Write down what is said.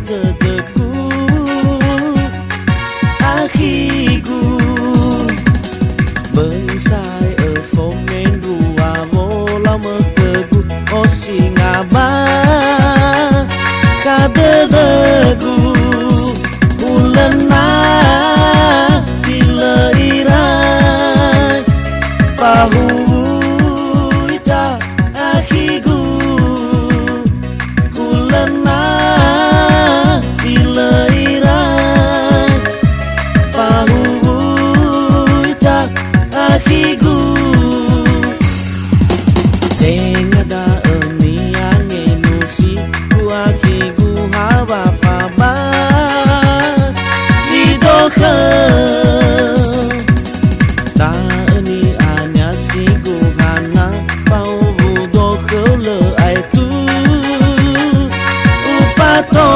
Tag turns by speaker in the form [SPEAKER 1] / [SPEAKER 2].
[SPEAKER 1] teteku akhiku Bởi sai ở phố men rùa vô lo mơ cơ gu o singa ba ka teteku ulena sila irai pahu ita akhiku ulena sila irai pahu ita akhiku Tengada emi angenusi ku akhiku hawa faba lidoka Ta eni anya siku hana pau budo le ai tu ufato